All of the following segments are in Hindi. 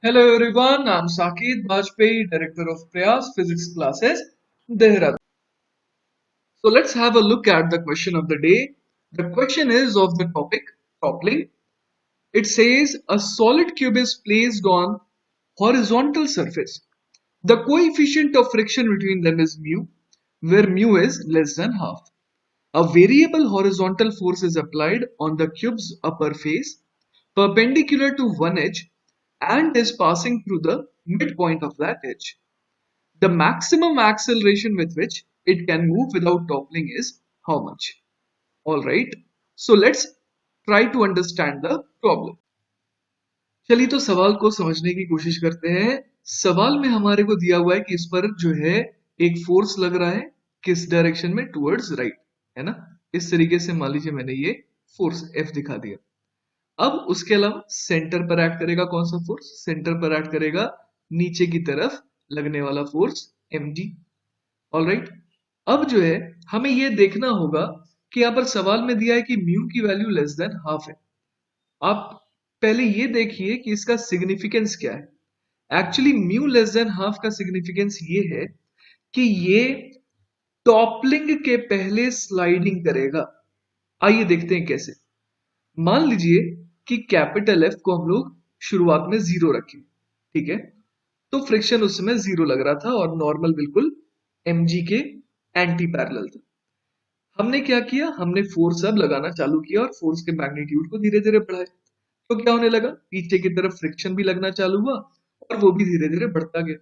Hello everyone, I'm Sakit Bajpayee, Director of Prayas Physics Classes, Dehradun. So let's have a look at the question of the day. The question is of the topic toppling. It says a solid cube is placed on horizontal surface. The coefficient of friction between them is mu, where mu is less than half. A variable horizontal force is applied on the cube's upper face, perpendicular to one edge, and is passing through the midpoint of that edge. The maximum acceleration with which it can move without toppling is how much? Alright, so let's try to understand the problem. चलिए तो सवाल को समझने की कोशिश करते हैं। सवाल में हमारे को दिया हुआ है कि इस पर जो है एक फोर्स लग रहा है, किस डायरेक्शन में? टुवर्ड्स राइट, है ना। इस तरीके से मान लीजिए मैंने ये फोर्स F दिखा दिया। अब उसके अलावा सेंटर पर एक्ट करेगा कौन सा फोर्स? सेंटर पर एक्ट करेगा नीचे की तरफ लगने वाला फोर्स mg। ऑलराइट, अब जो है हमें ये देखना होगा कि यहाँ पर सवाल में दिया है कि म्यू की वैल्यू लेस देन हाफ है। आप पहले ये देखिए कि इसका सिग्निफिकेंस क्या है। Actually mu less than half का सिग्निफिकेंस ये है कि ये टॉपलिंग के पहले स्लाइडिंग करेगा। आइए देखते हैं कैसे। मान लीजिए कि कैपिटल एफ को हम लोग शुरुआत में जीरो रखें, ठीक है। तो फ्रिक्शन उस समय जीरो लग रहा था और नॉर्मल बिल्कुल mg के एंटी पैरेलल था। हमने क्या किया? हमने फोर्स अब लगाना चालू किया और फोर्स के मैग्नीट्यूड को धीरे धीरे बढ़ाया। तो क्या होने लगा? पीछे की तरफ फ्रिक्शन भी लगना चालू हुआ और वो भी धीरे धीरे बढ़ता गया।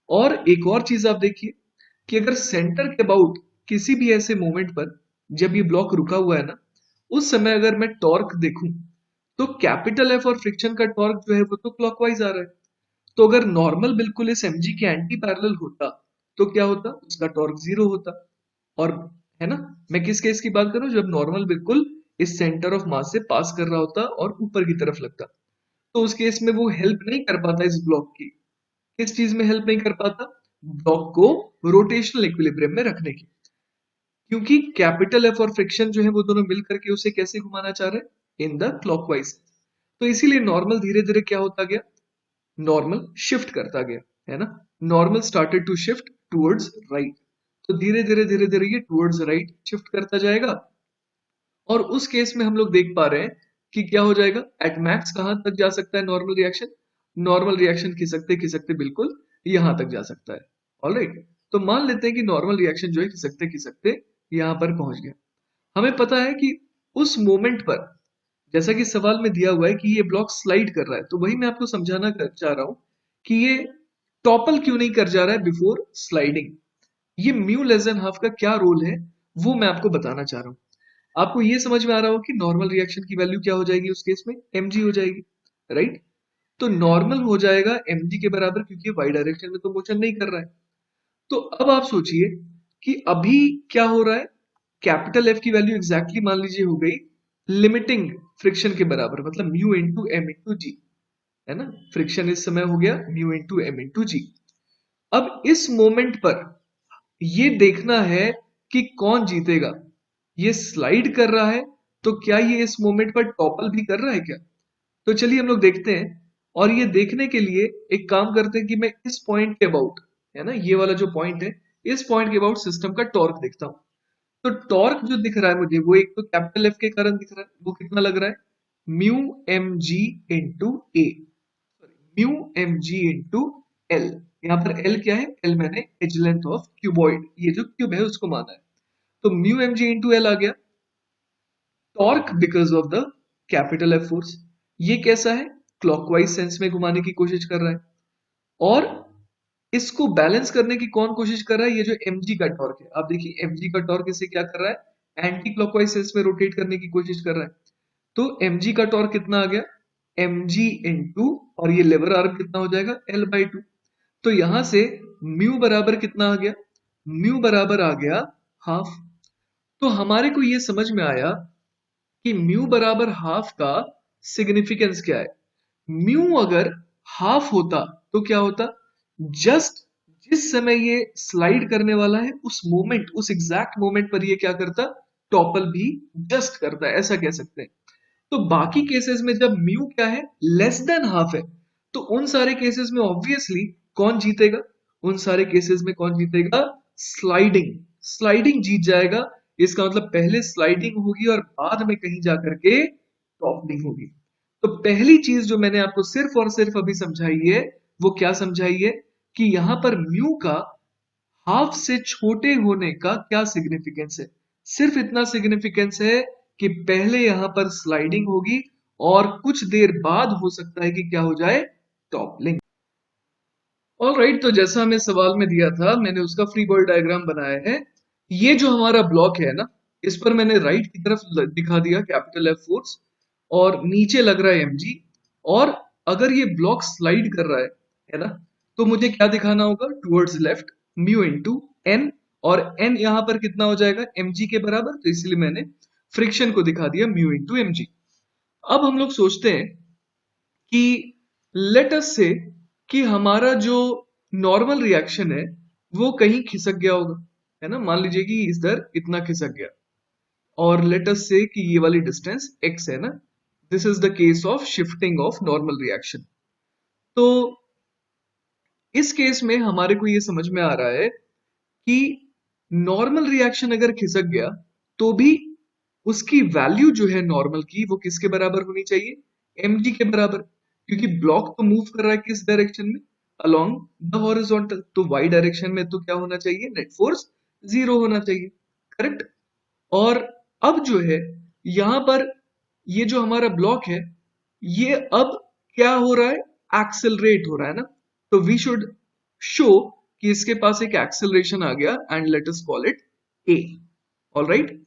और एक और चीज आप देखिए कि अगर सेंटर के अबाउट किसी भी ऐसे मोमेंट पर जब ये ब्लॉक रुका हुआ है ना, उस समय अगर मैं टॉर्क देखूं तो कैपिटल एफ और फ्रिक्शन का टॉर्क जो है वो तो क्लॉकवाइज आ रहा है। तो अगर नॉर्मल बिल्कुल इस mg के एंटी पैरेलल होता तो क्या होता? उसका टॉर्क जीरो होता। और है ना, मैं किस केस की बात करूं? जब नॉर्मल बिल्कुल इस सेंटर ऑफ मास से पास कर रहा होता और ऊपर की तरफ लगता, तो उस केस में वो हेल्प नहीं कर पाता इस ब्लॉक की। किस चीज में हेल्प नहीं कर पाता? ब्लॉक को रोटेशनल इक्विलिब्रियम में रखने की। क्योंकि कैपिटल एफ और फ्रिक्शन जो है वो दोनों मिलकर के उसे कैसे घुमाना चाह रहे हैं? In the clockwise. तो इसीलिए नॉर्मल धीरे धीरे क्या होता गया? नॉर्मल शिफ्ट करता गया, है ना। Normal started to shift towards right. तो धीरे धीरे ये टुवर्ड्स राइट शिफ्ट करता जाएगा। और उस केस में हम लोग देख पा रहे हैं कि क्या हो जाएगा? एट मैक्स कहां तक जा सकता है नॉर्मल रिएक्शन? नॉर्मल रिएक्शन खिसकते बिल्कुल यहां तक जा सकता है। ऑलराइट, तो मान लेते हैं कि नॉर्मल रिएक्शन जो है खिसकते यहां पर पहुंच गया। हमें पता है कि उस मोमेंट पर, जैसा कि सवाल में दिया हुआ है कि ये ब्लॉक स्लाइड कर रहा है, तो वही मैं आपको समझाना चाह रहा हूं कि ये टॉपल क्यों नहीं कर जा रहा है बिफोर स्लाइडिंग। ये म्यू लेस देन हाफ का क्या रोल है वो मैं आपको बताना चाह रहा हूं। आपको ये समझ में आ रहा हो कि नॉर्मल रिएक्शन की वैल्यू क्या हो जाएगी उस केस में? mg हो जाएगी, राइट। तो नॉर्मल हो जाएगा mg के बराबर, क्योंकि वाई डायरेक्शन में तो मोशन नहीं कर रहा है। तो अब आप सोचिए कि अभी क्या हो रहा है? कैपिटल एफ की वैल्यू एग्जैक्टली मान लीजिए हो गई लिमिटिंग फ्रिक्शन के बराबर, मतलब म्यू इंटू एम इंटू जी, है ना। फ्रिक्शन इस समय हो गया म्यू इंटू एम इंटू जी। अब इस मोमेंट पर ये देखना है कि कौन जीतेगा। ये स्लाइड कर रहा है, तो क्या ये इस मोमेंट पर टॉपल भी कर रहा है क्या? तो चलिए हम लोग देखते हैं। और ये देखने के लिए एक काम करते हैं कि मैं इस पॉइंट के अबाउट, है ना, ये वाला जो पॉइंट है, इस पॉइंट के अबाउट सिस्टम का टॉर्क देखता हूं। तो टॉर्क जो दिख रहा है मुझे वो एक तो कैपिटल एफ के कारण दिख रहा है। वो कितना लग रहा है? Mu M G into A, mu M G into L. यहाँ पर एल क्या है? एल मैंने एज लेंथ ऑफ क्यूबॉइड, ये जो क्यूब है उसको माना है। तो mu M G into L आ गया। Torque because of the capital F force, ये कैसा है? क्लॉकवाइज सेंस में घुमाने की कोशिश कर रहा है। और इसको बैलेंस करने की कौन कोशिश कर रहा है? ये जो mg का टॉर्क है, आप देखिए mg का टॉर्क इसे क्या कर रहा है? एंटी क्लॉकवाइज सेंस में रोटेट करने की कोशिश कर रहा है। तो mg का टॉर्क कितना आ गया? mg इंटू, और ये लेवर आर्म कितना हो जाएगा? L/2। तो यहां से म्यू बराबर कितना आ गया? म्यू बराबर आ गया हाफ। तो हमारे को ये समझ में आया कि म्यू बराबर हाफ का सिग्निफिकेंस क्या है। म्यू अगर हाफ होता तो क्या होता? जस्ट जिस समय ये स्लाइड करने वाला है उस मोमेंट, उस एग्जैक्ट मोमेंट पर ये क्या करता? टॉपल भी जस्ट करता है, ऐसा कह सकते हैं। तो बाकी केसेस में जब म्यू क्या है? लेस देन हाफ है, तो उन सारे केसेस में ऑब्वियसली कौन जीतेगा? उन सारे केसेस में कौन जीतेगा? स्लाइडिंग। स्लाइडिंग जीत जाएगा। इसका मतलब पहले स्लाइडिंग होगी और बाद में कहीं जाकर के टॉपलिंग होगी। तो पहली चीज जो मैंने आपको सिर्फ और सिर्फ अभी समझाई है, वो क्या समझाई है? कि यहां पर म्यू का हाफ से छोटे होने का क्या सिग्निफिकेंस है? सिर्फ इतना सिग्निफिकेंस है कि पहले यहां पर स्लाइडिंग होगी और कुछ देर बाद हो सकता है कि क्या हो जाए? टॉपलिंग। ऑलराइट, तो जैसा हमें सवाल में दिया था, मैंने उसका फ्री बॉडी डायग्राम बनाया है। ये जो हमारा ब्लॉक है ना, इस पर मैंने राइट की तरफ दिखा दिया कैपिटल एफ फोर्स, और नीचे लग रहा है mg। और अगर ये ब्लॉक स्लाइड कर रहा है ना, तो मुझे क्या दिखाना होगा? Towards left, mu into N. और एन यहां पर कितना हो जाएगा? mg के बराबर, तो इसलिए मैंने फ्रिक्शन को दिखा दिया म्यू इनटू mg। अब हम लोग सोचते हैं कि लेट अस से कि हमारा जो नॉर्मल रिएक्शन है वो कहीं खिसक गया होगा, है ना। मान लीजिए कि इधर इतना खिसक गया, और लेट अस से कि ये वाली डिस्टेंस x है ना। This is the case of shifting of normal reaction. तो इस केस में हमारे को ये समझ में आ रहा है कि नॉर्मल रिएक्शन अगर खिसक गया तो भी उसकी वैल्यू जो है नॉर्मल की, वो किसके बराबर होनी चाहिए? mg के बराबर। क्योंकि ब्लॉक तो मूव कर रहा है किस डायरेक्शन में? Along the horizontal. तो y डायरेक्शन में तो क्या होना चाहिए? नेट फोर्स जीरो होना चाहिए, करेक्ट। और अब जो है यहां पर ये जो हमारा ब्लॉक है, ये अब क्या हो रहा है? एक्सेलरेट हो रहा है ना। तो वी शुड शो कि इसके पास एक एक्सेलरेशन आ गया, and let us call it A. Alright.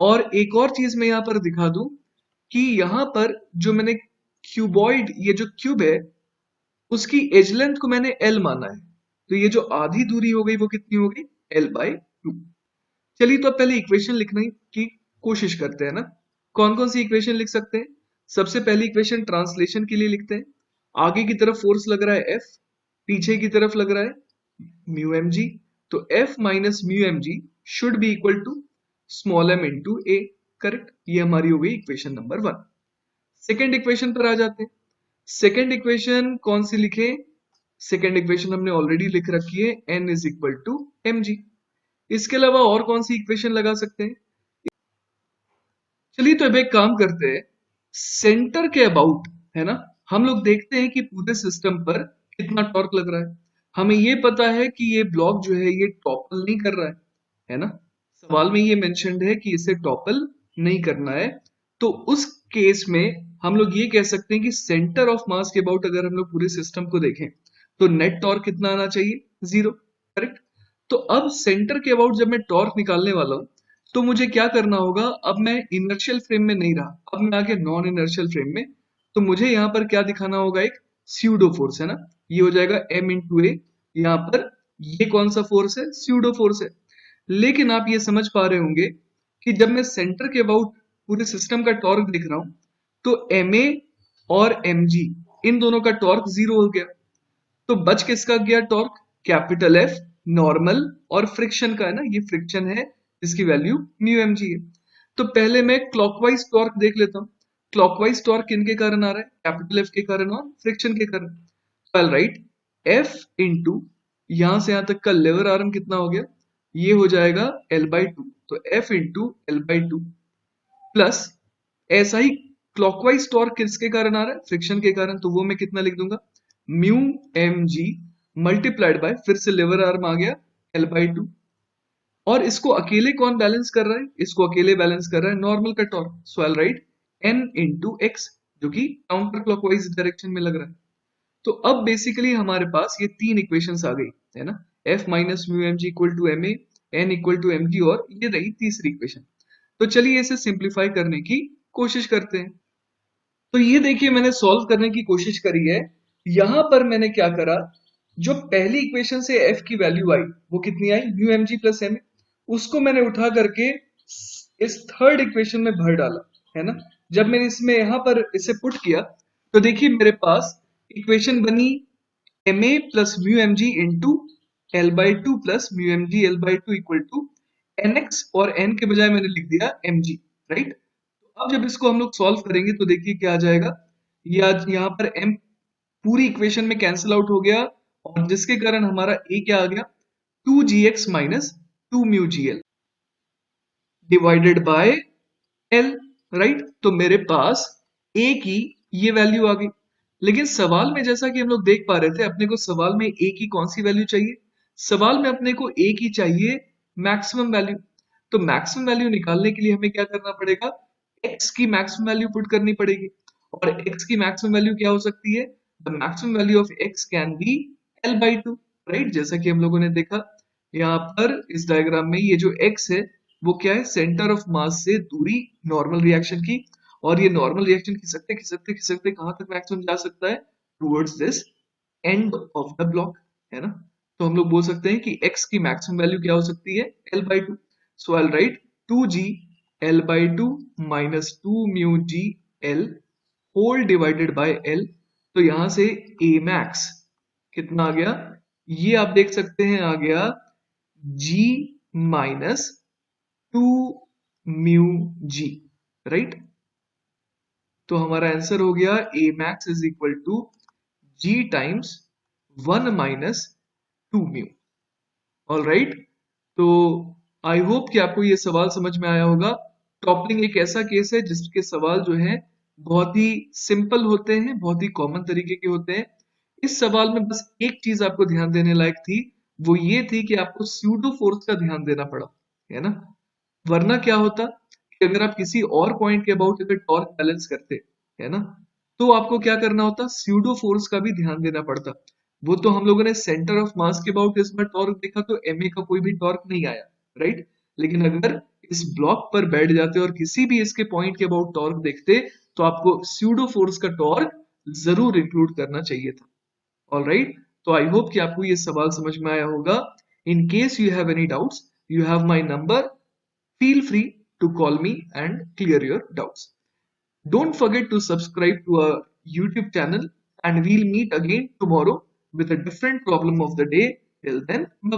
और एक और चीज मैं यहां पर दिखा दूं कि यहां पर जो मैंने क्यूबॉइड, ये जो क्यूब है, उसकी एज लेंथ को मैंने एल माना है। तो ये जो आधी दूरी हो गई वो कितनी हो गई? L by to. चलिए, तो अब पहले इक्वेशन लिखने की कोशिश करते हैं ना। कौन कौन सी इक्वेशन लिख सकते हैं? सबसे पहली इक्वेशन ट्रांसलेशन के लिए लिखते हैं। आगे की तरफ फोर्स लग रहा है F, पीछे की तरफ लग रहा है म्यू एम जी। तो F minus mu M G should be equal to small m into A, correct. ये हमारी हो गई इक्वेशन नंबर 1। सेकेंड इक्वेशन पर आ जाते हैं। सेकेंड इक्वेशन कौन सी लिखे? सेकेंड इक्वेशन हमने ऑलरेडी लिख रखी है, n is equal to M G. इसके अलावा और कौन सी इक्वेशन लगा सकते हैं? चलिए, तो अब एक काम करते हैं, सेंटर के अबाउट, है ना, हम लोग देखते हैं कि पूरे सिस्टम पर कितना टॉर्क लग रहा है। हमें ये पता है कि ये ब्लॉक जो है ये टॉपल नहीं कर रहा है ना। सवाल में ये मेंशन्ड है कि इसे टॉपल नहीं करना है। तो उस केस में हम लोग ये कह सकते हैं कि सेंटर ऑफ मास के अबाउट अगर हम लोग पूरे सिस्टम को देखें तो नेट टॉर्क कितना आना चाहिए? Zero, correct. तो अब सेंटर के अबाउट जब मैं टॉर्क निकालने वाला हूं, तो मुझे क्या करना होगा? अब मैं इनर्शियल फ्रेम में नहीं रहा, अब मैं आ गया नॉन इनर्शियल फ्रेम में। तो मुझे यहाँ पर क्या दिखाना होगा? एक स्यूडो फोर्स, है ना। ये हो जाएगा m इंटू ए। यहाँ पर ये कौन सा फोर्स है? स्यूडो फोर्स है। लेकिन आप ये समझ पा रहे होंगे कि जब मैं सेंटर के अबाउट पूरे सिस्टम का टॉर्क दिख रहा हूं, तो ma और mg, इन दोनों का टॉर्क जीरो हो गया। तो बच किसका गया टॉर्क? कैपिटल एफ, नॉर्मल और फ्रिक्शन का, है ना। ये फ्रिक्शन है जिसकी वैल्यू म्यू एम जी है। तो पहले मैं क्लॉकवाइज टॉर्क देख लेता हूँ। क्लॉकवाइज टॉर्क किनके कारण आ रहा है? कैपिटल एफ के कारण और फ्रिक्शन के कारण। तो आई राइट एफ इंटू, यहां से यहां तक का लेवर आर्म कितना हो गया? ये हो जाएगा एल बाई टू। तो F into L by two plus, ऐसा ही क्लॉकवाइज टॉर्क किसके कारण आ रहा है? फ्रिक्शन के कारण। तो वो मैं कितना लिख दूंगा? Mu M G multiplied by, फिर से लेवर आर्म आ गया, एल बाई टू। और इसको अकेले कौन बैलेंस कर रहा है? इसको अकेले बैलेंस कर रहा है नॉर्मल का टॉर्क। सो आई राइट एन इंटू एक्स, जो कि काउंटर क्लॉकवाइज डायरेक्शन में लग रहा है। तो अब बेसिकली हमारे पास ये तीन इक्वेशंस आ गई, है ना। F minus mu M G equal to M A, N equal to M G, और ये रही तीसरी इक्वेशन। तो चलिए इसे सिंप्लीफाई करने की कोशिश करते हैं। तो ये देखिए, मैंने सॉल्व करने की कोशिश करी है। यहां पर मैंने क्या करा? जो पहली इक्वेशन से एफ की वैल्यू आई, वो कितनी आई? Mu M G plus M. उसको मैंने उठा करके इस थर्ड इक्वेशन में भर डाला, है ना। जब मैंने इसमें यहां पर इसे पुट किया, तो देखिए मेरे पास इक्वेशन बनी M A plus mu M G into L by two plus mu M G L by two equal to N X, और एन के बजाय मैंने लिख दिया एम जी, राइट। अब जब इसको हम लोग सॉल्व करेंगे तो देखिए क्या आ जाएगा। ये आज यहाँ पर m पूरी इक्वेशन में कैंसिल आउट हो गया और जिसके कारण हमारा a क्या आ गया 2gx minus 2μgl divided by l, right. तो मेरे पास a की ये वैल्यू आ गई। लेकिन सवाल में जैसा कि हम लोग देख पा रहे थे, अपने को सवाल में a की कौन सी वैल्यू चाहिए? सवाल में अपने को a की चाहिए मैक्सिमम वैल्यू। तो मैक्सिमम वैल्यू निकालने के लिए हमें क्या करना पड़ेगा? x की मैक्सिमम वैल्यू पुट करनी पड़ेगी। और x की मैक्सिमम वैल्यू क्या हो सकती है? The maximum value of x can be l/2, right. जैसा कि हम लोगों ने देखा यहाँ पर इस डायग्राम में, ये जो x है वो क्या है? सेंटर ऑफ मास से दूरी नॉर्मल रिएक्शन की। और ये नॉर्मल रिएक्शन खिसकते खिसकते खिसकते कहां तक मैक्सिमम जा सकता है? Towards this end of the block, है ना। तो हम लोग बोल सकते हैं कि x की मैक्सिमम वैल्यू क्या हो सकती है? l/2। So I will write 2g l/2 minus 2 mu g l whole divided by l। तो यहां से a max कितना आ गया? ये आप देख सकते हैं आ गया g minus 2 mu g, right. तो हमारा आंसर हो गया a max is equal to g times 1 minus 2 mu। All right. तो आई होप कि आपको ये सवाल समझ में आया होगा। टॉपलिंग एक ऐसा केस है जिसके सवाल जो है बहुत ही सिंपल होते हैं, बहुत ही कॉमन तरीके के होते हैं। इस सवाल में बस एक चीज आपको ध्यान देने लायक थी, वो ये थी कि आपको स्यूडो फोर्स का ध्यान देना पड़ा, है ना। वरना क्या होता कि अगर आप किसी और पॉइंट के अबाउट अगर टॉर्क बैलेंस करते, है ना, तो आपको क्या करना होता? स्यूडो फोर्स का भी ध्यान देना पड़ता। वो तो हम लोगों ने सेंटर ऑफ मास के अबाउट इस बार टॉर्क देखा तो ma का कोई भी टॉर्क नहीं आया, राइट। लेकिन अगर इस ब्लॉक पर बैठ जाते और किसी भी इसके पॉइंट के अबाउट टॉर्क देखते तो आपको स्यूडो फोर्स का टॉर्क जरूर इंक्लूड करना चाहिए था। All right. तो आई होप कि आपको ये सवाल समझ में आया होगा। In case you have any doubts, you have my number, feel free to call me and clear your doubts. Don't forget to subscribe to our YouTube channel and we'll meet again tomorrow with a different problem of the day. Till then, bye.